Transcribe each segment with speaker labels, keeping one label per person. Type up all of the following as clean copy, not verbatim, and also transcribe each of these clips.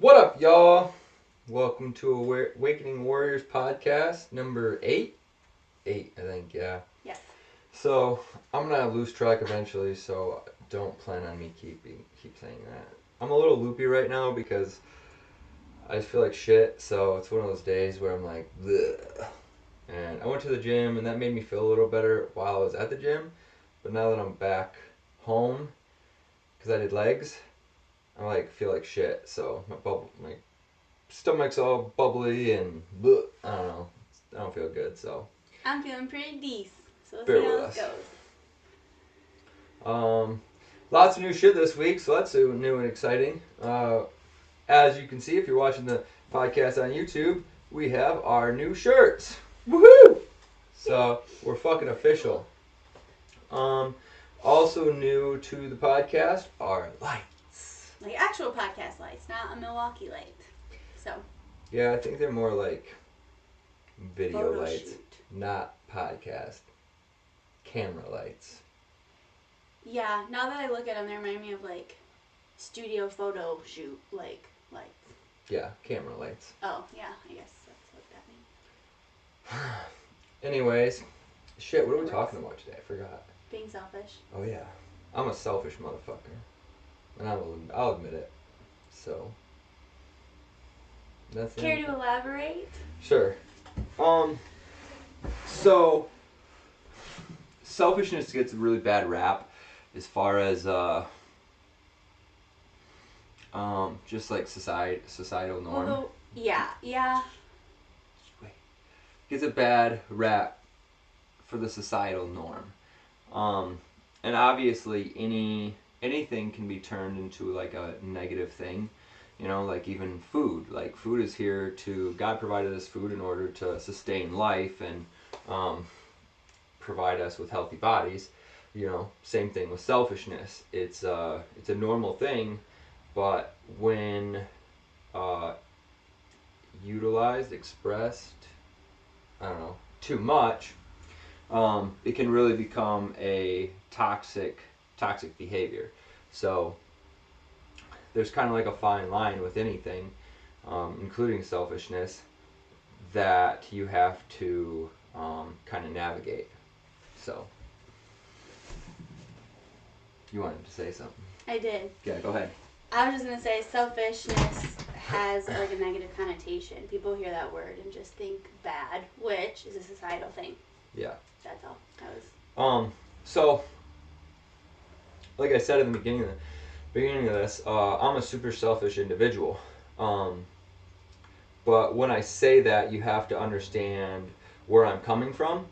Speaker 1: What up, y'all? Welcome to Awakening Warriors podcast, number 8. 8, I think, yeah.
Speaker 2: Yes.
Speaker 1: So, I'm gonna lose track eventually, so don't plan on me keep saying that. I'm a little loopy right now because I just feel like shit, so it's one of those days where I'm like, bleh. And I went to the gym, and that made me feel a little better while I was at the gym, but now that I'm back home, because I did legs, I feel like shit, so my stomach's all bubbly and bleh, I don't know. I don't feel good, so
Speaker 2: I'm feeling pretty decent, so we'll
Speaker 1: bear
Speaker 2: see
Speaker 1: with
Speaker 2: how
Speaker 1: us.
Speaker 2: it goes.
Speaker 1: Lots of new shit this week, so that's new and exciting. As you can see, if you're watching the podcast on YouTube, we have our new shirts. Woohoo! So we're fucking official. Also new to the podcast are lights.
Speaker 2: Like actual podcast lights, not a Milwaukee light. So.
Speaker 1: Yeah, I think they're more like video
Speaker 2: Photo
Speaker 1: lights,
Speaker 2: shoot.
Speaker 1: not podcast. Camera lights.
Speaker 2: Yeah, now that I look at them, they remind me of like studio photo shoot like lights.
Speaker 1: Yeah, camera lights.
Speaker 2: Oh, yeah, I guess that's what that means.
Speaker 1: Anyways, shit, what are we talking about today? I forgot.
Speaker 2: Being selfish.
Speaker 1: Oh yeah, I'm a selfish motherfucker, and I'll admit it. So that's
Speaker 2: Care
Speaker 1: it.
Speaker 2: to elaborate?
Speaker 1: Sure. So selfishness gets a really bad rap as far as just like societal norm.
Speaker 2: Although, yeah.
Speaker 1: Gets a bad rap for the societal norm. And obviously anything can be turned into like a negative thing. You know, like even food. Like food is here to, God provided us food in order to sustain life and provide us with healthy bodies. You know, same thing with selfishness. It's a normal thing, but when utilized, expressed, I don't know, too much, it can really become a toxic behavior. So there's kind of like a fine line with anything, including selfishness, that you have to kind of navigate. So you wanted to say something?
Speaker 2: I did.
Speaker 1: Yeah, go ahead.
Speaker 2: I was just gonna say selfishness has like a negative connotation. People hear that word and just think bad, which is a societal thing.
Speaker 1: Yeah.
Speaker 2: That's all. That was.
Speaker 1: So like I said in the beginning of this, I'm a super selfish individual. But when I say that, you have to understand where I'm coming from,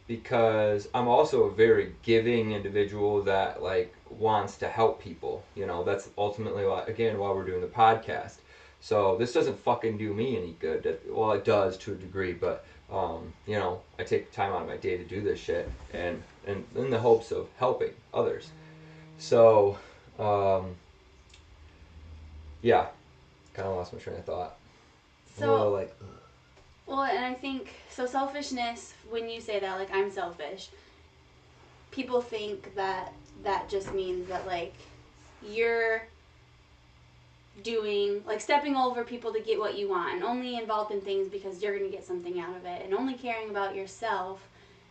Speaker 1: because I'm also a very giving individual that like wants to help people. You know, that's ultimately why we're doing the podcast. So this doesn't fucking do me any good. Well, it does to a degree, but you know, I take time out of my day to do this shit, and in the hopes of helping others. So yeah, kind of lost my train of thought.
Speaker 2: So, well, and I think, so selfishness, when you say that, like, I'm selfish, people think that that just means that, like, you're doing, like, stepping over people to get what you want, and only involved in things because you're going to get something out of it, and only caring about yourself.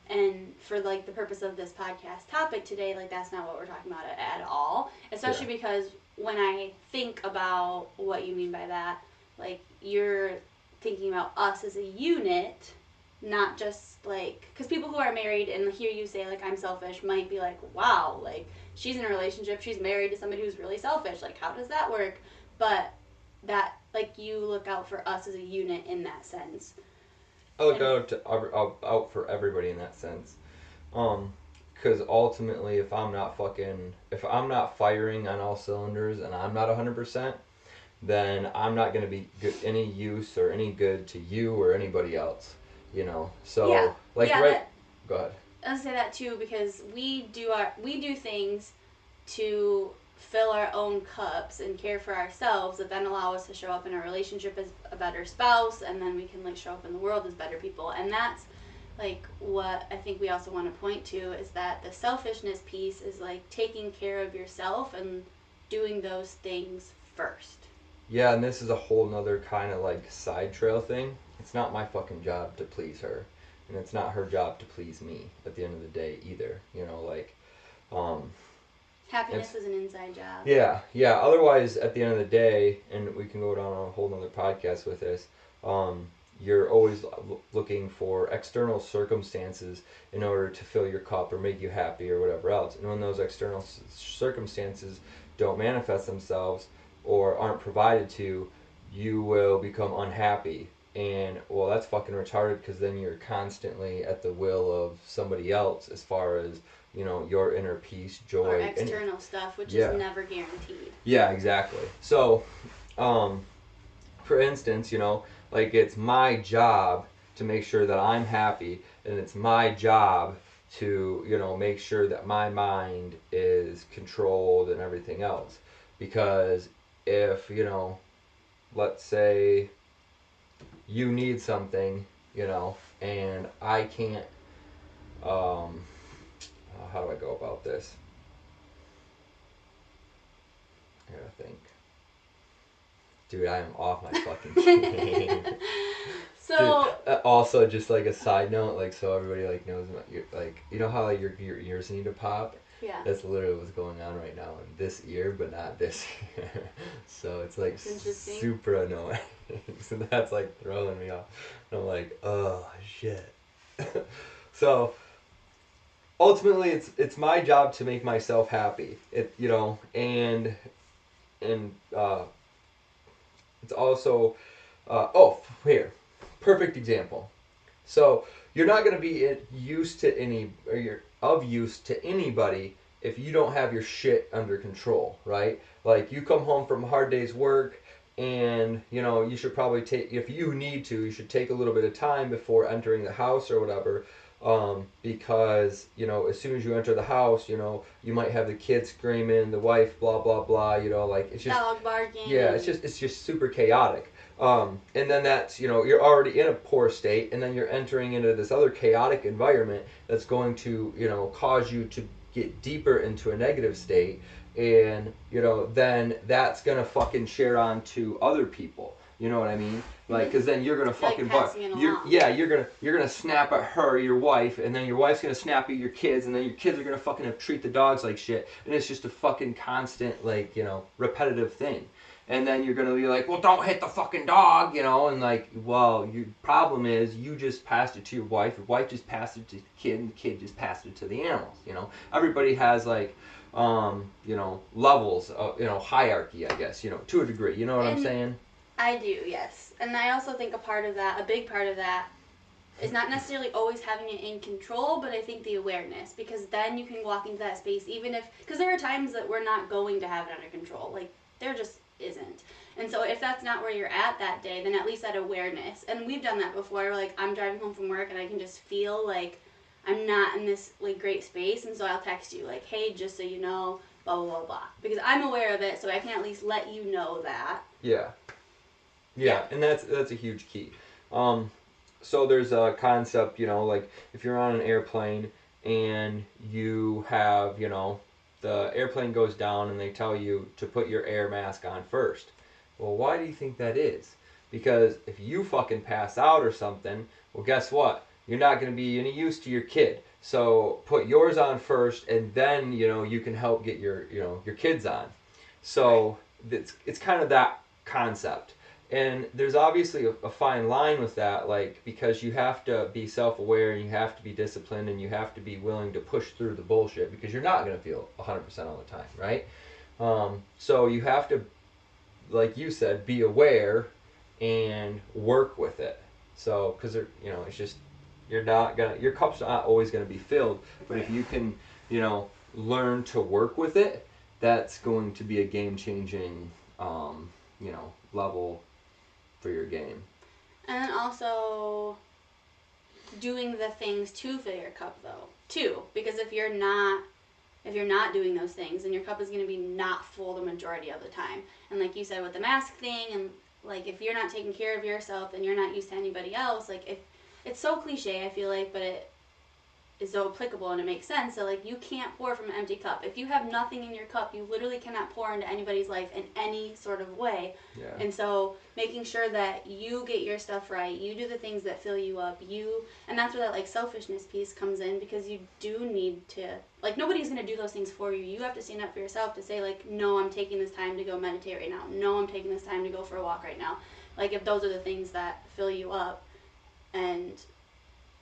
Speaker 2: And for, like, the purpose of this podcast topic today, like, that's not what we're talking about at all. Especially because when I think about what you mean by that, like, you're thinking about us as a unit, not just, like, because people who are married and hear you say, like, I'm selfish, might be like, wow, like, she's in a relationship, she's married to somebody who's really selfish, like, how does that work? But that, like, you look out for us as a unit in that sense.
Speaker 1: I look out for everybody in that sense. Because ultimately, if I'm not firing on all cylinders and I'm not 100%, then I'm not going to be any use or any good to you or anybody else, you know. So go ahead.
Speaker 2: I'll say that too, because we do things to fill our own cups and care for ourselves that then allow us to show up in a relationship as a better spouse, and then we can like show up in the world as better people. And that's like what I think we also want to point to, is that the selfishness piece is like taking care of yourself and doing those things first.
Speaker 1: Yeah, and this is a whole nother kind of like side trail thing. It's not my fucking job to please her, and it's not her job to please me at the end of the day either. You know, like, um,
Speaker 2: Happiness
Speaker 1: it's
Speaker 2: is an inside job.
Speaker 1: yeah, yeah. Otherwise, at the end of the day, and we can go down a whole nother podcast with this. Um, you're always looking for external circumstances in order to fill your cup or make you happy or whatever else. And when those external circumstances don't manifest themselves or aren't provided to, you will become unhappy. And well, that's fucking retarded because then you're constantly at the will of somebody else as far as your inner peace, joy,
Speaker 2: Or external stuff, which
Speaker 1: yeah.
Speaker 2: is never guaranteed.
Speaker 1: Yeah, exactly. So, for instance, like it's my job to make sure that I'm happy, and it's my job to, make sure that my mind is controlled and everything else. Because if, let's say you need something, and I can't, how do I go about this? I gotta think. Dude, I am off my fucking game.
Speaker 2: So
Speaker 1: Dude, also, just like a side note, like so everybody like knows, like how like your ears need to pop.
Speaker 2: yeah,
Speaker 1: That's literally what's going on right now in this ear, but not this ear. So it's like super annoying. So that's like throwing me off. And I'm like, oh shit. So ultimately, it's my job to make myself happy. And it's also, here, perfect example. So you're not going to be used to you're of use to anybody if you don't have your shit under control, right? Like you come home from a hard day's work, and you should probably take, if you need to, you should take a little bit of time before entering the house or whatever. Because as soon as you enter the house, you might have the kids screaming, the wife, blah blah blah. Like it's just
Speaker 2: dog barking.
Speaker 1: yeah, it's just super chaotic. And then that's you're already in a poor state, and then you're entering into this other chaotic environment that's going to cause you to get deeper into a negative state, and then that's gonna fucking share on to other people. You know what I mean? Like, because then you're gonna fucking you're gonna snap at her, your wife, and then your wife's gonna snap at your kids, and then your kids are gonna fucking treat the dogs like shit, and it's just a fucking constant repetitive thing. And then you're gonna be like, well, don't hit the fucking dog, and like, well, your problem is you just passed it to your wife just passed it to the kid, and the kid just passed it to the animals. Everybody has like, levels of, hierarchy, I guess, to a degree. You know what I'm saying?
Speaker 2: I do, yes. And I also think a big part of that is not necessarily always having it in control, but I think the awareness, because then you can walk into that space even if, because there are times that we're not going to have it under control. Like, there just isn't. And so if that's not where you're at that day, then at least that awareness. And we've done that before. Like, I'm driving home from work and I can just feel like I'm not in this like great space, and so I'll text you like, hey, just so you know, blah blah blah blah, because I'm aware of it, so I can at least let you know that.
Speaker 1: Yeah, and that's a huge key. So there's a concept, like if you're on an airplane and you have, the airplane goes down and they tell you to put your air mask on first. Well, why do you think that is? Because if you fucking pass out or something, well, guess what? You're not going to be any use to your kid. So put yours on first, and then you can help get your kids on. So it's kind of that concept. And there's obviously a fine line with that, like, because you have to be self-aware, and you have to be disciplined, and you have to be willing to push through the bullshit, because you're not going to feel 100% all the time, right? So you have to, like you said, be aware and work with it. So, because it's just, your cup's not always going to be filled, but if you can, learn to work with it, that's going to be a game-changing, level for your game.
Speaker 2: And then also doing the things to fill your cup, though, too, because if you're not doing those things, then your cup is going to be not full the majority of the time. And like you said with the mask thing, and like if you're not taking care of yourself, then you're not used to anybody else. Like, if it's so cliche, I feel like, but is so applicable and it makes sense. So like you can't pour from an empty cup. If you have nothing in your cup, you literally cannot pour into anybody's life in any sort of way.
Speaker 1: Yeah.
Speaker 2: And so making sure that you get your stuff right, you do the things that fill you up, and that's where that like selfishness piece comes in, because you do need to, like, nobody's going to do those things for you. You have to stand up for yourself to say like, no, I'm taking this time to go meditate right now. No, I'm taking this time to go for a walk right now. Like if those are the things that fill you up, and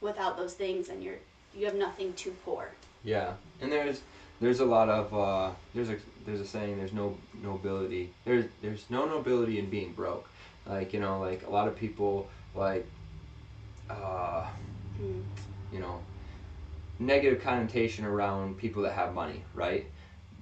Speaker 2: without those things, and you have nothing to pour.
Speaker 1: Yeah, and there's a lot of there's a saying, there's no nobility, there's no nobility in being broke. Like, you know, like a lot of people like you know, negative connotation around people that have money, right?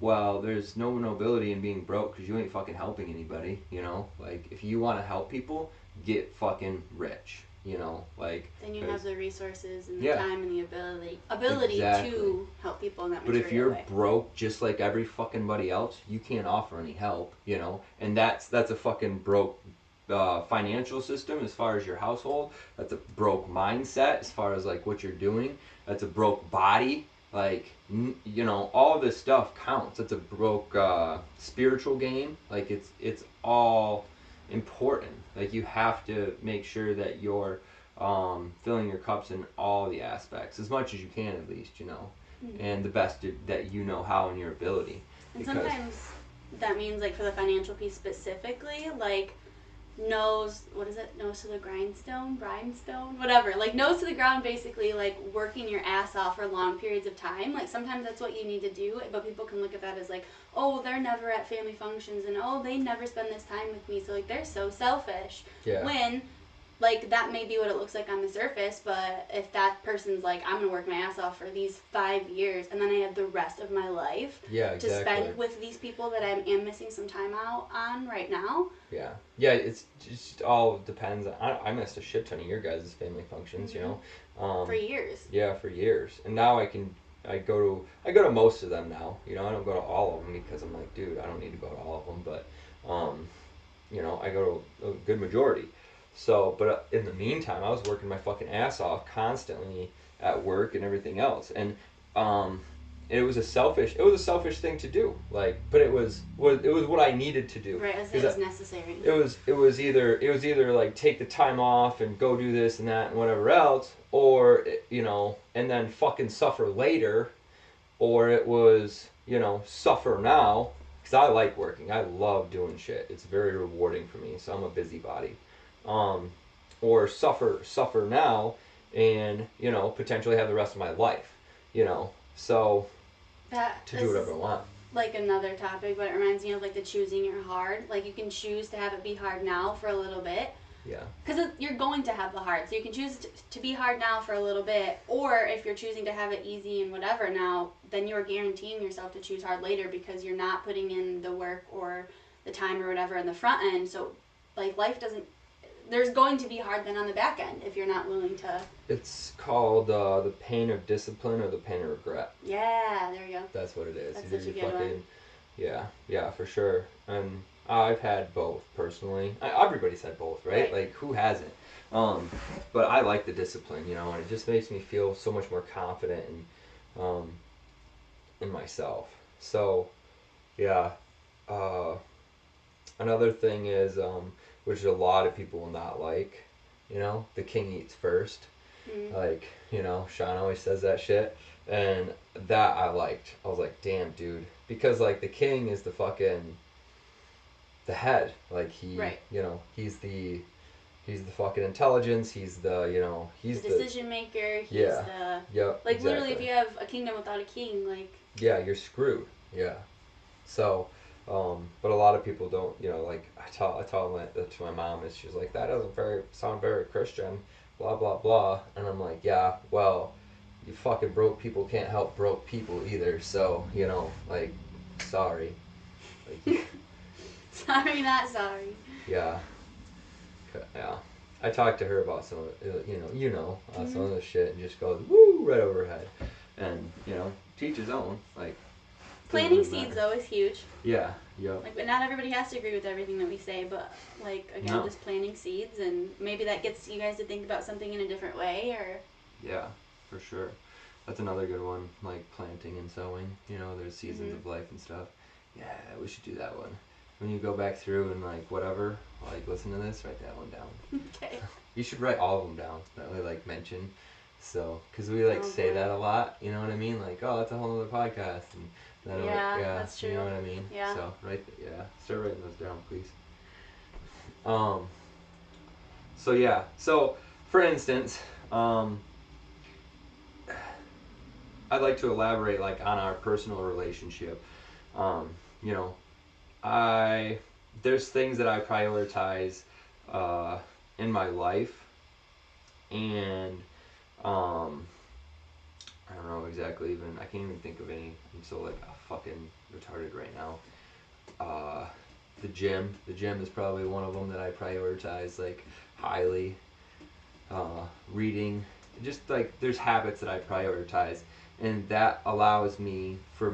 Speaker 1: Well, there's no nobility in being broke because you ain't fucking helping anybody, you know? Like, if you want to help people, get fucking rich, you know? Like,
Speaker 2: then you have the resources and the
Speaker 1: Yeah.
Speaker 2: time and the ability
Speaker 1: Exactly.
Speaker 2: to help people in that
Speaker 1: but
Speaker 2: material
Speaker 1: if you're
Speaker 2: way.
Speaker 1: broke just like every fucking buddy else, you can't offer any help, you know? And that's a fucking broke financial system as far as your household. That's a broke mindset as far as like what you're doing. That's a broke body. Like, you know, all this stuff counts. It's a broke spiritual game. Like, it's all important. Like, you have to make sure that you're filling your cups in all the aspects, as much as you can at least, you know, and the best that you know how in your ability.
Speaker 2: And
Speaker 1: Because
Speaker 2: sometimes that means, like, for the financial piece specifically, like, nose to the grindstone, whatever, like nose to the ground, basically like working your ass off for long periods of time. Like sometimes that's what you need to do, but people can look at that as like, oh, they're never at family functions, and oh, they never spend this time with me, so like they're so selfish.
Speaker 1: Yeah.
Speaker 2: When like that may be what it looks like on the surface, but if that person's like, I'm gonna work my ass off for these 5 years and then I have the rest of my life
Speaker 1: Yeah,
Speaker 2: to
Speaker 1: exactly.
Speaker 2: spend with these people that I am missing some time out on right now.
Speaker 1: Yeah, it's just all depends. I missed a shit ton of your guys' family functions, you know.
Speaker 2: For years.
Speaker 1: Yeah, for years, and now I go to most of them now. You know, I don't go to all of them because I'm like, dude, I don't need to go to all of them, but you know, I go to a good majority. So, but in the meantime, I was working my fucking ass off constantly at work and everything else, and it was a selfish thing to do. Like, but it was what I needed to do.
Speaker 2: Right, it was necessary.
Speaker 1: It was either like take the time off and go do this and that and whatever else, or you know, and then fucking suffer later, or it was, you know, suffer now, because I like working. I love doing shit. It's very rewarding for me. So I'm a busybody. Or suffer now, and, you know, potentially have the rest of my life, you know. So to do whatever I want.
Speaker 2: Like another topic, but it reminds me of like the choosing your hard. Like you can choose to have it be hard now for a little bit.
Speaker 1: Yeah.
Speaker 2: Because you're going to have the hard, so you can choose to be hard now for a little bit, or if you're choosing to have it easy and whatever now, then you're guaranteeing yourself to choose hard later because you're not putting in the work or the time or whatever in the front end. So, like, life doesn't. There's going to be hard then on the back end if you're not willing to.
Speaker 1: It's called the pain of discipline or the pain of regret.
Speaker 2: Yeah, there you go.
Speaker 1: That's what it is.
Speaker 2: That's
Speaker 1: Either
Speaker 2: such a
Speaker 1: you
Speaker 2: good
Speaker 1: fucking,
Speaker 2: one.
Speaker 1: Yeah, for sure. And I've had both personally. Everybody's had both, right? Like, who hasn't? But I like the discipline, you know, and it just makes me feel so much more confident in myself. So, yeah. Another thing is, which a lot of people will not like, you know, the king eats first.
Speaker 2: Mm-hmm.
Speaker 1: Like, you know, Sean always says that shit. And that I liked. I was like, damn, dude. Because, like, the king is the head. Like, you know, he's the fucking intelligence. He's the, you know, he's
Speaker 2: the decision maker. He's the...
Speaker 1: Yep,
Speaker 2: like,
Speaker 1: exactly.
Speaker 2: literally, if you have a kingdom without a king, like...
Speaker 1: Yeah, you're screwed. Yeah. So, but a lot of people don't, you know, like, I tell that to my mom, and she's like, that doesn't sound very Christian, blah, blah, blah. And I'm like, yeah, well, you fucking broke people can't help broke people either, so, you know, like, sorry. Like,
Speaker 2: sorry, not sorry.
Speaker 1: Yeah. Yeah. I talked to her about some of it, some of the shit, and just goes, woo, right over her head. And, you know, teach his own, like...
Speaker 2: Planting seeds, though, is huge.
Speaker 1: Yeah, yep.
Speaker 2: Like, but not everybody has to agree with everything that we say, but, like, again, just planting seeds, and maybe that gets you guys to think about something in a different way, or...
Speaker 1: Yeah, for sure. That's another good one, like planting and sowing. You know, there's seasons of life and stuff. Yeah, we should do that one. When you go back through and like whatever, like listen to this, write that one down.
Speaker 2: Okay.
Speaker 1: You should write all of them down that we like mention. So, because we like say that a lot, you know what I mean? Like, oh, that's a whole other podcast, and then
Speaker 2: that's true.
Speaker 1: You know what I mean?
Speaker 2: Yeah.
Speaker 1: So, start writing those down, please. So yeah, so for instance, I'd like to elaborate like on our personal relationship. You know, there's things that I prioritize in my life, and I don't know exactly even. I can't even think of any. I'm so like fucking retarded right now. The gym is probably one of them that I prioritize like highly. Reading, just like there's habits that I prioritize, and that allows me to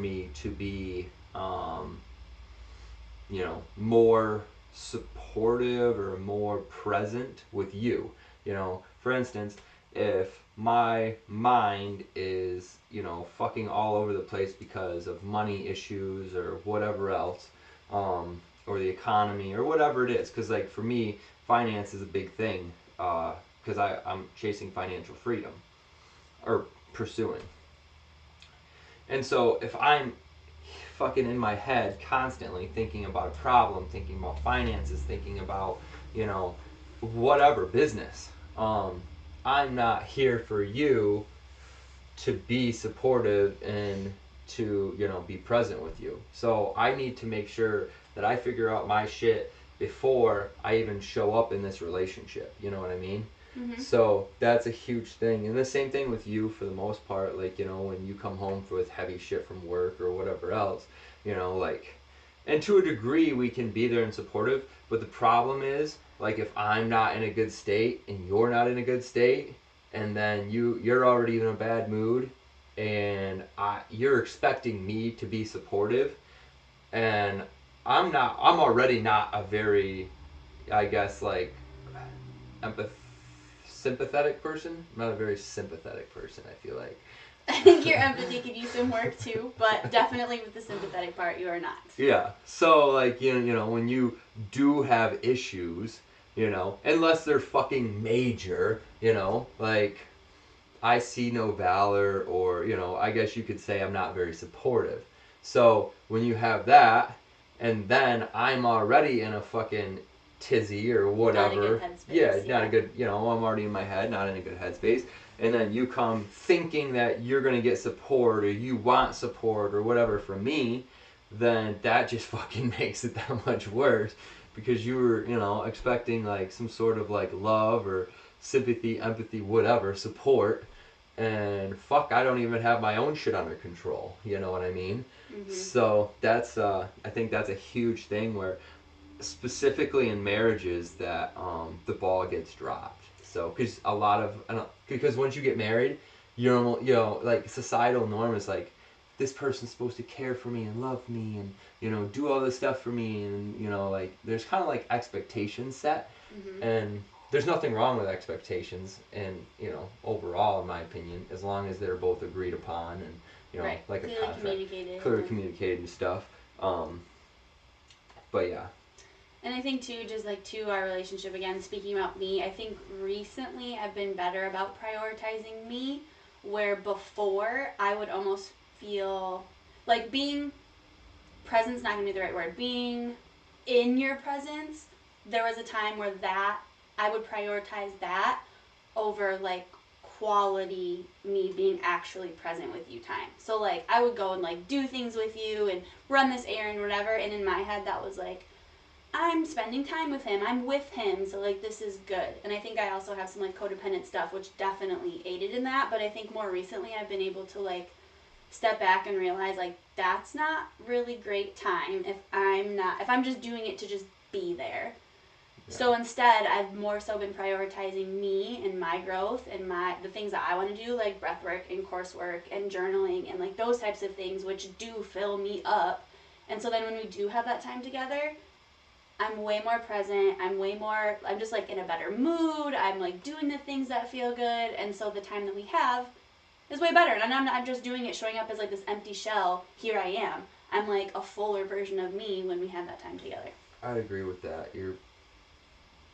Speaker 1: be more supportive or more present with you. You know, for instance, if my mind is, fucking all over the place because of money issues or whatever else, or the economy or whatever it is, because like for me, finance is a big thing, because I'm chasing financial freedom or pursuing. And so if I'm fucking in my head constantly thinking about a problem, thinking about finances, thinking about, whatever business, I'm not here for you to be supportive and to, be present with you. So I need to make sure that I figure out my shit before I even show up in this relationship. You know what I mean?
Speaker 2: Mm-hmm.
Speaker 1: So that's a huge thing. And the same thing with you for the most part, like, when you come home with heavy shit from work or whatever else, and to a degree we can be there and supportive, but the problem is, like, if I'm not in a good state and you're not in a good state, and then you're already in a bad mood, and you're expecting me to be supportive, and I'm already not a very, I guess, like, sympathetic person. I'm not a very sympathetic person, I feel like.
Speaker 2: I think your empathy could use some work too, but definitely with the sympathetic part, you are not.
Speaker 1: Yeah. So, like, when you do have issues, unless they're fucking major, like, I see no valor, or, I guess you could say I'm not very supportive. So, when you have that, and then I'm already in a fucking tizzy or whatever.
Speaker 2: Not a good headspace.
Speaker 1: Not a good, I'm already in my head, not in a good headspace. And then you come thinking that you're going to get support, or you want support or whatever from me, then that just fucking makes it that much worse, because you were, expecting like some sort of like love or sympathy, empathy, whatever, support. And fuck, I don't even have my own shit under control. You know what I mean? Mm-hmm. So that's, I think that's a huge thing where, specifically in marriages, that the ball gets dropped. So, because once you get married, like, societal norm is like, this person's supposed to care for me and love me and, do all this stuff for me, and, like, there's kind of like expectations set. Mm-hmm. And there's nothing wrong with expectations, and, overall, in my opinion, as long as they're both agreed upon and,
Speaker 2: right.
Speaker 1: like a
Speaker 2: contract,
Speaker 1: clearly communicated and stuff. But yeah.
Speaker 2: And I think too, just like to our relationship, again, speaking about me, I think recently I've been better about prioritizing me, where before I would almost feel like being present's not going to be the right word. Being in your presence, there was a time where that I would prioritize that over like quality me being actually present with you time. So like I would go and like do things with you and run this errand, whatever, and in my head that was like, I'm spending time with him, I'm with him, so like this is good. And I think I also have some like codependent stuff which definitely aided in that, but I think more recently I've been able to like step back and realize like that's not really great time if I'm just doing it to just be there. Yeah. So instead I've more so been prioritizing me and my growth and the things that I want to do, like breath work and coursework and journaling and like those types of things which do fill me up. And so then when we do have that time together, I'm way more present, I'm just like in a better mood, I'm like doing the things that feel good, and so the time that we have is way better. And I'm not just doing it showing up as like this empty shell. Here I am. I'm like a fuller version of me when we have that time together.
Speaker 1: I'd agree with that. Your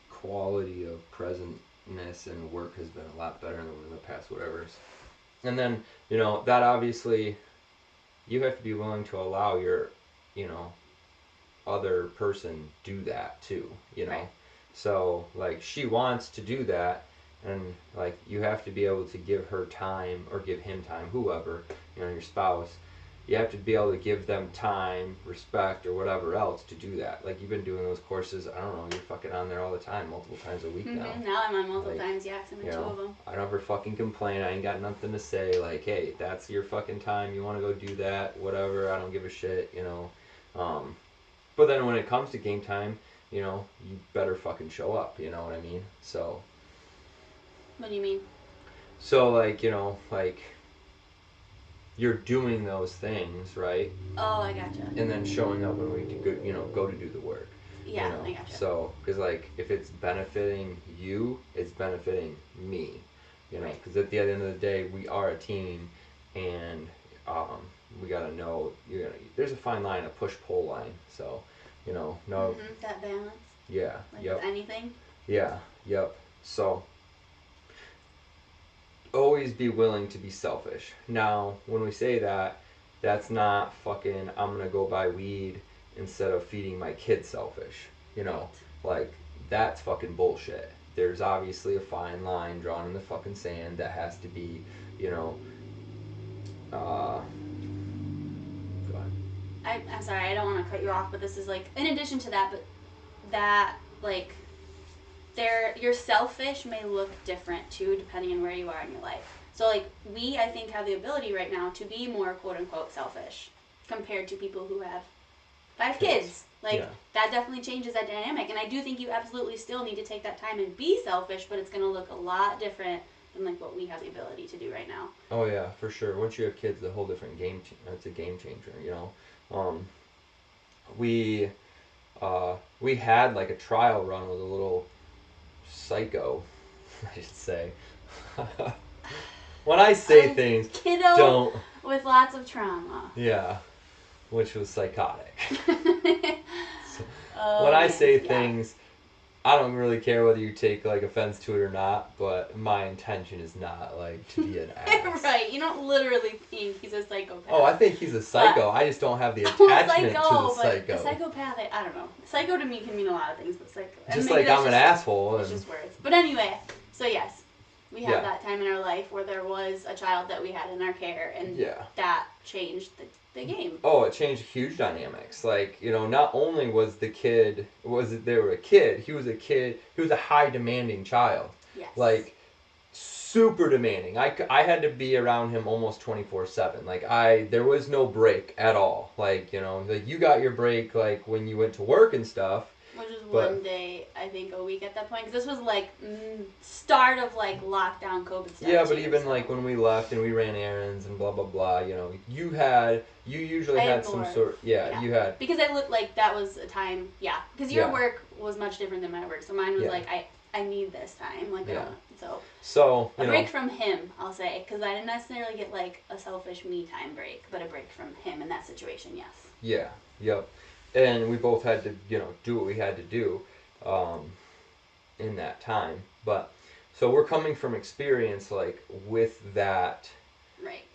Speaker 1: quality of presentness and work has been a lot better than in the past whatever. And then, that obviously you have to be willing to allow your, other person do that too,
Speaker 2: Right.
Speaker 1: So, like, she wants to do that, and, like, you have to be able to give her time, or give him time, whoever, your spouse. You have to be able to give them time, respect, or whatever else to do that. Like, you've been doing those courses, I don't know, you're fucking on there all the time, multiple times a week now.
Speaker 2: Now I'm on multiple times, yeah, 'cause I'm in 2 of them.
Speaker 1: I don't ever fucking complain. I ain't got nothing to say. Like, hey, that's your fucking time. You want to go do that, whatever. I don't give a shit, But then when it comes to game time, you better fucking show up. You know what I mean? So.
Speaker 2: What do you mean?
Speaker 1: So, like, you're doing those things, right?
Speaker 2: Oh, I gotcha.
Speaker 1: And then showing up when we go to do the work.
Speaker 2: Yeah, I gotcha.
Speaker 1: So, because, like, if it's benefiting you, it's benefiting me. Because at the end of the day, we are a team, and we gotta know there's a fine line, a push-pull line. So, no.
Speaker 2: That balance.
Speaker 1: Yeah.
Speaker 2: Like
Speaker 1: yep.
Speaker 2: with anything.
Speaker 1: Yeah. Yep. So, always be willing to be selfish. Now, when we say that, that's not fucking, I'm gonna go buy weed instead of feeding my kid selfish. Like, that's fucking bullshit. There's obviously a fine line drawn in the fucking sand that has to be, go ahead.
Speaker 2: I'm sorry, I don't want to cut you off, but this is like, in addition to that, but that, like, your selfish may look different too, depending on where you are in your life. So, like, we, I think, have the ability right now to be more quote-unquote selfish compared to people who have 5 kids. Like,
Speaker 1: yeah.
Speaker 2: That definitely changes that dynamic. And I do think you absolutely still need to take that time and be selfish, but it's going to look a lot different than, like, what we have the ability to do right now.
Speaker 1: Oh, yeah, for sure. Once you have kids, it's a whole different game. It's a game changer, We had, like, a trial run with a little psycho, I should say. When I say things,
Speaker 2: kiddo
Speaker 1: don't.
Speaker 2: With lots of trauma.
Speaker 1: Yeah, which was psychotic.
Speaker 2: Oh,
Speaker 1: when I say things, I don't really care whether you take, like, offense to it or not, but my intention is not, like, to be an ass.
Speaker 2: Right, you don't literally think he's a psychopath.
Speaker 1: Oh, I think he's a psycho. I just don't have the attachment to the psycho.
Speaker 2: A psychopath, I don't know. Psycho to me can mean a lot of things, but psycho.
Speaker 1: Just like I'm an asshole.
Speaker 2: It's just words. But anyway, so yes, we have that time in our life where there was a child that we had in our care, and that changed the game.
Speaker 1: Oh, it changed huge dynamics. Like, not only was the kid, he was a high demanding child.
Speaker 2: Yes.
Speaker 1: Like, super demanding. I had to be around him almost 24/7. Like, there was no break at all. Like, like, you got your break, like, when you went to work and stuff.
Speaker 2: Which was one day, I think, a week at that point. Because this was, like, start of, like, lockdown COVID stuff.
Speaker 1: Yeah, but even, like, when we left and we ran errands and blah, blah, blah, you usually had some sort... Yeah, you had...
Speaker 2: Because I looked like that was a time... Yeah. Because your work was much different than my work. So mine was, like, I need this time. Like,
Speaker 1: So,
Speaker 2: a break from him, I'll say. Because I didn't necessarily get, like, a selfish me time break. But a break from him in that situation, yes.
Speaker 1: Yeah, yep. And we both had to, do what we had to do in that time. But, so we're coming from experience, like, with that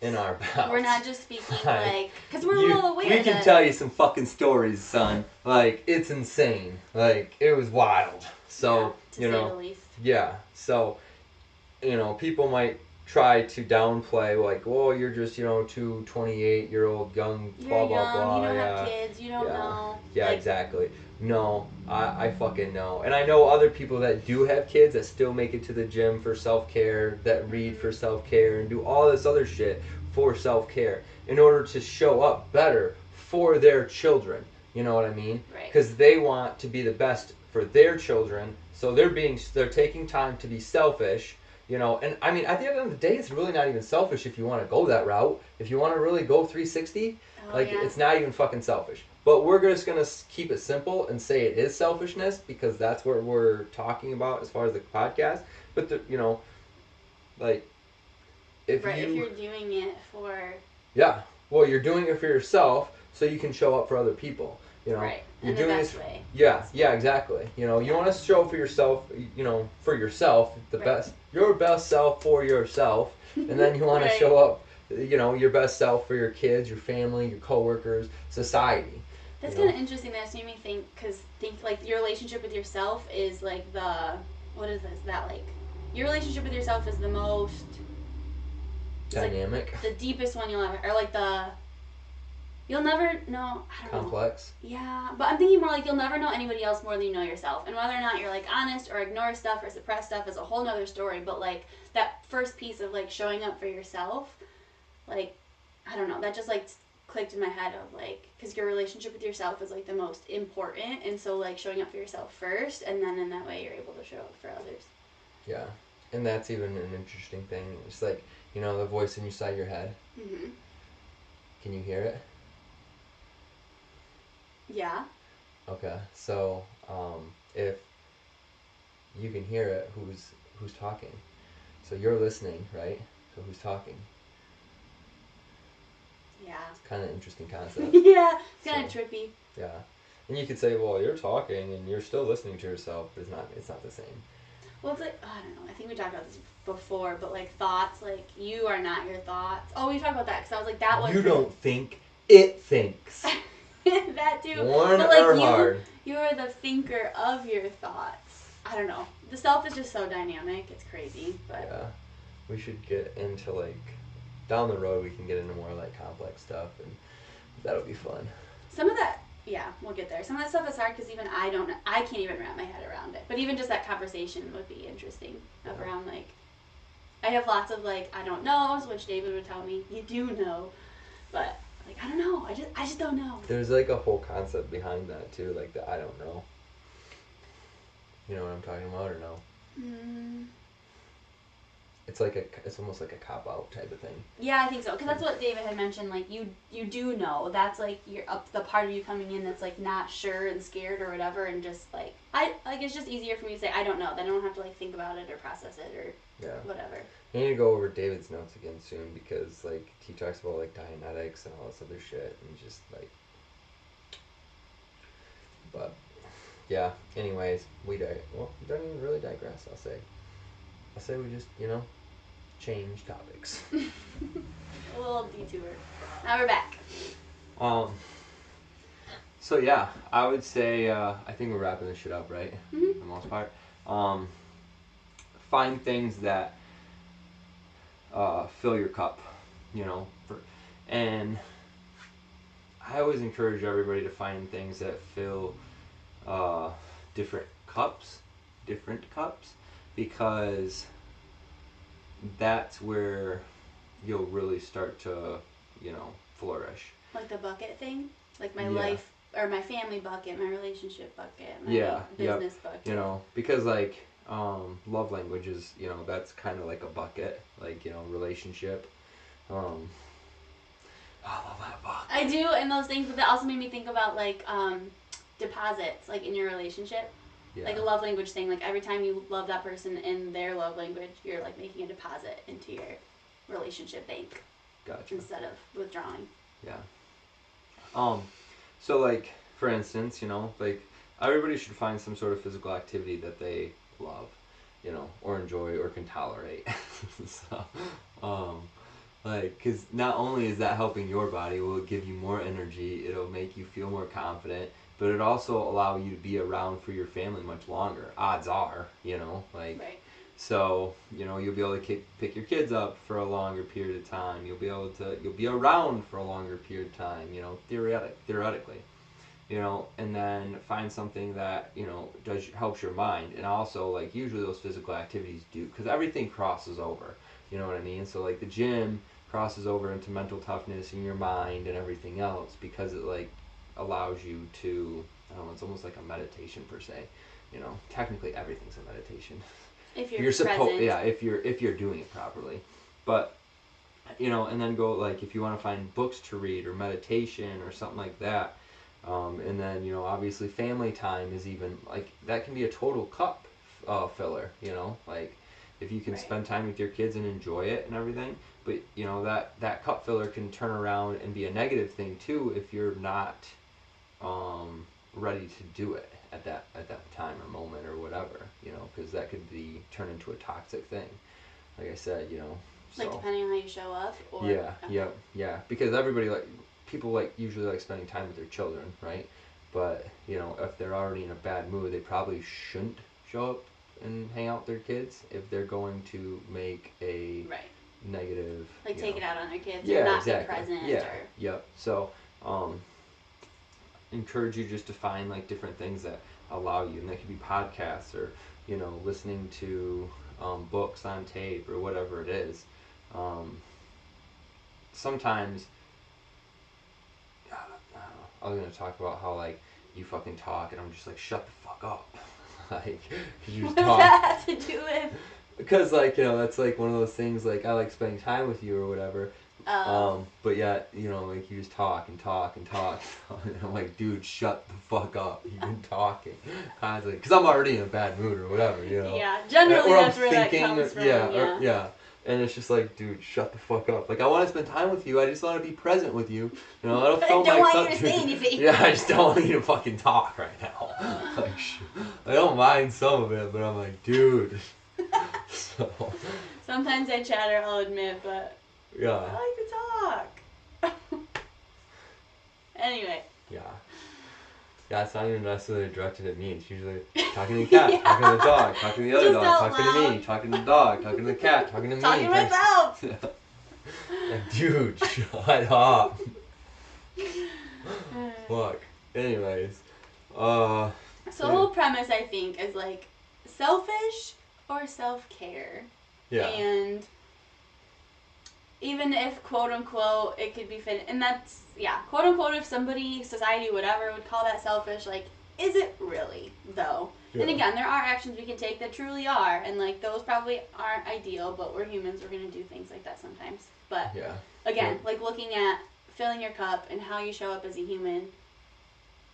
Speaker 1: in our belt.
Speaker 2: We're not just speaking, like, because we're well aware
Speaker 1: we can tell you some fucking stories, son. Like, it's insane. Like, it was wild. So,
Speaker 2: to say the least.
Speaker 1: Yeah. So, people might try to downplay, like, well, you're just, 2 28-year-old young, blah, blah, blah.
Speaker 2: You don't have kids, you don't know.
Speaker 1: Yeah, like, exactly. No, I fucking know. And I know other people that do have kids that still make it to the gym for self-care, that read for self-care, and do all this other shit for self-care in order to show up better for their children. You know what I mean?
Speaker 2: Right.
Speaker 1: Because they want to be the best for their children, so they're taking time to be selfish. And I mean, at the end of the day, it's really not even selfish if you want to go that route. If you want to really go 360, it's not even fucking selfish. But we're just going to keep it simple and say it is selfishness because that's what we're talking about as far as the podcast. But, like, if
Speaker 2: right,
Speaker 1: you...
Speaker 2: if you're doing it for...
Speaker 1: Yeah. Well, you're doing it for yourself so you can show up for other people. You know,
Speaker 2: right,
Speaker 1: you're
Speaker 2: in the
Speaker 1: doing
Speaker 2: best
Speaker 1: this,
Speaker 2: way.
Speaker 1: yeah, exactly. You know, you want to show up for yourself, for yourself, the
Speaker 2: Right.
Speaker 1: best, your best self for yourself, and then you want
Speaker 2: Right.
Speaker 1: to show up, your best self for your kids, your family, your coworkers, society.
Speaker 2: That's
Speaker 1: you know?
Speaker 2: kind of interesting. That made me think, because like your relationship with yourself is like what is this? That like your relationship with yourself is the most
Speaker 1: Dynamic.
Speaker 2: like the deepest one you'll ever, or like you'll never know. I don't know.
Speaker 1: Complex.
Speaker 2: Yeah, but I'm thinking more like you'll never know anybody else more than you know yourself, and whether or not you're like honest or ignore stuff or suppress stuff is a whole nother story. But like that first piece of like showing up for yourself, like I don't know, that just like clicked in my head of like, because your relationship with yourself is like the most important, and so like showing up for yourself first, and then in that way you're able to show up for others.
Speaker 1: Yeah, and that's even an interesting thing. It's like, the voice inside your head.
Speaker 2: Mm-hmm.
Speaker 1: Can you hear it?
Speaker 2: Yeah.
Speaker 1: Okay, so if you can hear it, who's talking? So you're listening, right? So who's talking?
Speaker 2: Yeah.
Speaker 1: It's kind of an interesting concept.
Speaker 2: Yeah, it's kind of trippy.
Speaker 1: Yeah, and you could say, well, you're talking and you're still listening to yourself, but it's not the same.
Speaker 2: Well, it's like, I don't know, I think we talked about this before, but like thoughts, like you are not your thoughts. Oh, we talked about that, because I was like, that one.
Speaker 1: You don't think, it thinks.
Speaker 2: That too.
Speaker 1: Warren
Speaker 2: but like
Speaker 1: Erhard.
Speaker 2: you are the thinker of your thoughts. I don't know. The self is just so dynamic. It's crazy. But
Speaker 1: yeah, we should get into like down the road. We can get into more like complex stuff, and that'll be fun.
Speaker 2: Some of that, yeah, we'll get there. Some of that stuff is hard because even I can't even wrap my head around it. But even just that conversation would be interesting around like, I have lots of like I don't knows, which David would tell me you do know, but. Like, I don't know. I just don't know. There's
Speaker 1: like a whole concept behind that too, like the I don't know. You know what I'm talking about or no? It's almost like a cop out type of thing.
Speaker 2: Yeah, I think so. Because that's what David had mentioned. Like you do know. That's like the part of you coming in that's like not sure and scared or whatever, and just like it's just easier for me to say I don't know. Then I don't have to like think about it or process it or whatever.
Speaker 1: I need to go over David's notes again soon because like he talks about like Dianetics and all this other shit and just like. But yeah. Anyways, we don't even really digress. I'll say we just change topics.
Speaker 2: A little detour. Now we're back.
Speaker 1: So yeah, I would say I think we're wrapping this shit up, right?
Speaker 2: Mm-hmm.
Speaker 1: For the most part. Find things that fill your cup, and I always encourage everybody to find things that fill different cups, because that's where you'll really start to, flourish.
Speaker 2: Like the bucket thing? Like my life, or my family bucket, my relationship bucket, my business bucket.
Speaker 1: Because like, love language is, that's kind of like a bucket, like, relationship. I love that bucket.
Speaker 2: I do, and those things, but that also made me think about like, deposits, like in your relationship. Yeah. Like a love language thing, like every time you love that person in their love language, you're like making a deposit into your relationship bank.
Speaker 1: Gotcha.
Speaker 2: Instead of withdrawing.
Speaker 1: Yeah. So like, for instance, like everybody should find some sort of physical activity that they love, or enjoy or can tolerate. So, like, cause not only is that helping your body, will it give you more energy, it'll make you feel more confident, but it also allow you to be around for your family much longer. Odds are, like,
Speaker 2: right.
Speaker 1: So, you'll be able to pick your kids up for a longer period of time. You'll be around for a longer period of time, theoretically. And then find something that, helps your mind. And also, like, usually those physical activities do, because everything crosses over, you know what I mean? So, like, the gym crosses over into mental toughness in your mind and everything else, because it, like, allows you to, I don't know, it's almost like a meditation per se. Technically everything's a meditation.
Speaker 2: If you're present.
Speaker 1: If you're doing it properly. But, and then go, like, if you want to find books to read or meditation or something like that. And then, obviously family time is even, like, that can be a total cup filler, like, if you can spend time with your kids and enjoy it and everything. but you know that cup filler can turn around and be a negative thing too if you're not ready to do it at that time or moment or whatever, you know, because that could be turn into a toxic thing. Like I said, you know.
Speaker 2: Like depending on how you show up, or
Speaker 1: yeah, yeah, because everybody people usually like spending time with their children, right? But you know, if they're already in a bad mood, they probably shouldn't show up and hang out with their kids if they're going to make a negative.
Speaker 2: Like take it out on their kids,
Speaker 1: yeah,
Speaker 2: or not
Speaker 1: exactly.
Speaker 2: be present.
Speaker 1: Yeah, yep. So, encourage you just to find like different things that allow you, and that could be podcasts or you know listening to books on tape or whatever it is. Sometimes I was gonna talk about how like you fucking talk and I'm just like shut the fuck up, like you just talk.
Speaker 2: What does that have to do with?
Speaker 1: Because like you know that's like one of those things like I like spending time with you or whatever. But yet you know like you just talk and talk and talk. And I'm like, dude, shut the fuck up. You've been talking constantly because I'm already in a bad mood or whatever, you know.
Speaker 2: Yeah, generally
Speaker 1: or
Speaker 2: that's
Speaker 1: I'm
Speaker 2: where
Speaker 1: thinking,
Speaker 2: that comes from.
Speaker 1: Yeah. And it's just like, dude, shut the fuck up. Like, I want to spend time with you. I just want to be present with you. You know, I don't feel
Speaker 2: I don't want you to say anything.
Speaker 1: Yeah, I just don't want you to fucking talk right now. Like, I don't mind some of it, but I'm like, dude. So.
Speaker 2: Sometimes I chatter, I'll admit, but
Speaker 1: yeah.
Speaker 2: I like to talk. Anyway.
Speaker 1: Yeah. Yeah, it's not even necessarily directed at me. It's usually talking to the cat, talking to the dog, talking to the other dog, talking to me, talking to the dog, talking to the cat, talking to me.
Speaker 2: Talking to myself!
Speaker 1: Like, dude, shut up. Fuck. Anyways. So
Speaker 2: the whole premise, I think, is like selfish or self-care.
Speaker 1: Yeah.
Speaker 2: And even if, quote unquote, it could be fit, and that's, quote unquote, if somebody, society, whatever, would call that selfish, like, is it really, though? Yeah. And again, there are actions we can take that truly are, and, like, those probably aren't ideal, but we're humans, we're going to do things like that sometimes. But, again, like, looking at filling your cup and how you show up as a human,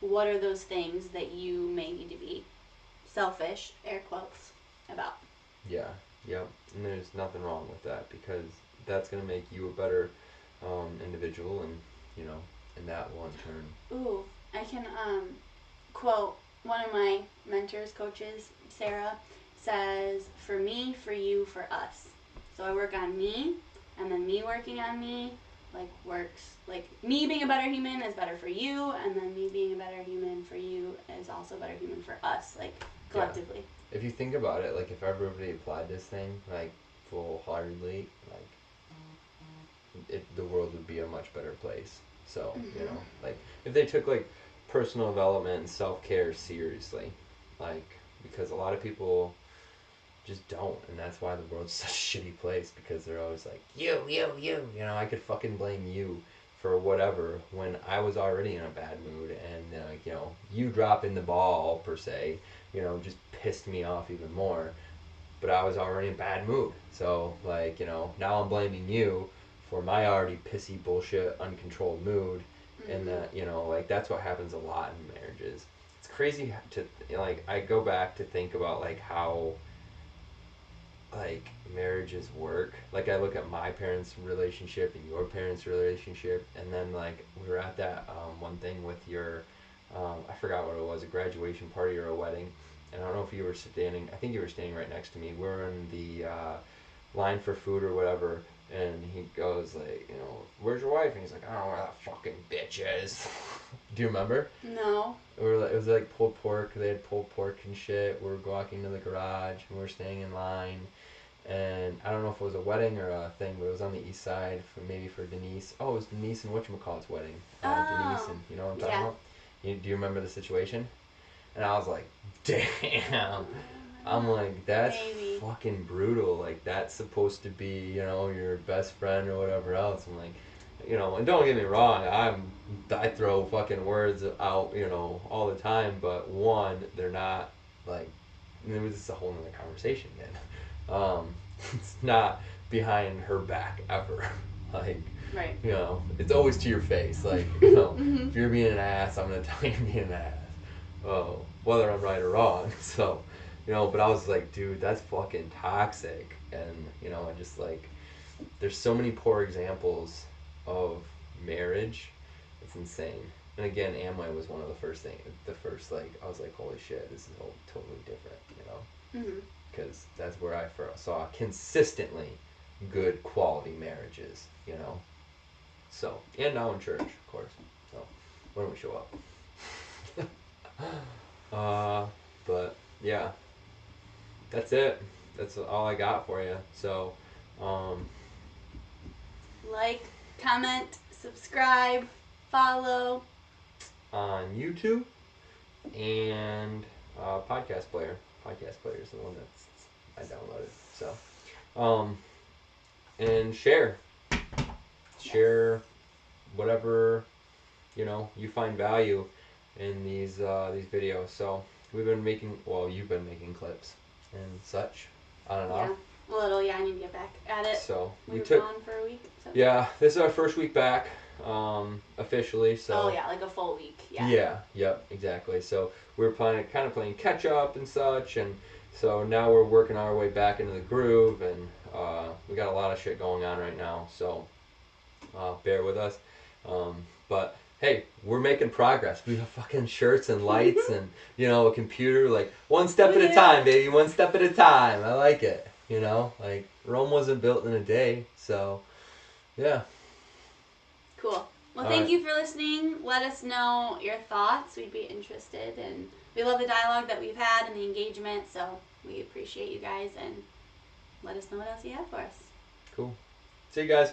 Speaker 2: what are those things that you may need to be selfish, air quotes, about?
Speaker 1: Yeah, yep. And there's nothing wrong with that, because that's going to make you a better individual, and, you know, in that will in turn.
Speaker 2: Ooh, I can quote one of my mentors, coaches, Sarah, says, for me, for you, for us. So I work on me, and then me working on me, like, works, like, me being a better human is better for you, and then me being a better human for you is also a better human for us, like, collectively.
Speaker 1: Yeah. If you think about it, like, if everybody applied this thing, like, full-heartedly, like, the world would be a much better place. So, you know, like, if they took, like, personal development and self-care seriously, like, because a lot of people just don't, and that's why the world's such a shitty place, because they're always like, you know, I could fucking blame you for whatever when I was already in a bad mood, and, like, you know, you dropping the ball, per se, you know, just pissed me off even more, but I was already in a bad mood, so, like, you know, now I'm blaming you for my already pissy bullshit uncontrolled mood, and that, you know, like, that's what happens a lot in marriages. It's crazy to, like, I go back to think about, like, how, like, marriages work. Like, I look at my parents' relationship and your parents' relationship, and then, like, we were at that one thing with your, I forgot what it was, a graduation party or a wedding, and I don't know if you were standing, I think you were standing right next to me. We're in the line for food or whatever, and he goes, like, you know, where's your wife? And he's like, I don't know where that fucking bitch is. Do you remember?
Speaker 2: No.
Speaker 1: It was like pulled pork. They had pulled pork and shit. We were walking to the garage, and we were staying in line. And I don't know if it was a wedding or a thing, but it was on the east side, maybe for Denise. Oh, it was Denise and whatchamacallit's wedding. Denise and, you know what I'm talking about? Do you remember the situation? And I was like, damn. I'm like, that's fucking brutal. Like, that's supposed to be, you know, your best friend or whatever else. I'm like, you know, and don't get me wrong, I throw fucking words out, you know, all the time, but one, they're not, like, it was just a whole nother conversation again. It's not behind her back ever. Like,
Speaker 2: right.
Speaker 1: You know, it's always to your face. Like, you know, if you're being an ass, I'm going to tell you you're being an ass. Oh, whether I'm right or wrong. So, you know, but I was like, dude, that's fucking toxic. And, you know, I just, like, there's so many poor examples of marriage. It's insane. And again, Amway was one of the first things. The first, like, I was like, holy shit, this is totally different, you know?
Speaker 2: Mm-hmm.
Speaker 1: Because that's where I first saw consistently good quality marriages, you know? So, and now in church, of course. So, when we show up. But, yeah. That's it. That's all I got for you. So,
Speaker 2: Like, comment, subscribe, follow.
Speaker 1: On YouTube and Podcast Player. Podcast Player is the one that's I downloaded. So, and share whatever you find value in these videos. So we've been making, well, you've been making clips and such on and off.
Speaker 2: A little, yeah. I need to get back at it.
Speaker 1: So
Speaker 2: we were gone for a week. So.
Speaker 1: Yeah, this is our first week back, officially. So.
Speaker 2: Oh yeah, like a full week. Yeah.
Speaker 1: Yeah. Yep. Exactly. So we were playing catch up and such, and so now we're working our way back into the groove, and we got a lot of shit going on right now. So bear with us. But hey, we're making progress. We have fucking shirts and lights and a computer. Like one step at a time, baby. One step at a time. I like it. Like Rome wasn't built in a day. So yeah.
Speaker 2: Cool. Well, thank you for listening. Let us know your thoughts. We'd be interested, and we love the dialogue that we've had and the engagement. So we appreciate you guys, and let us know what else you have for us.
Speaker 1: Cool. See you guys.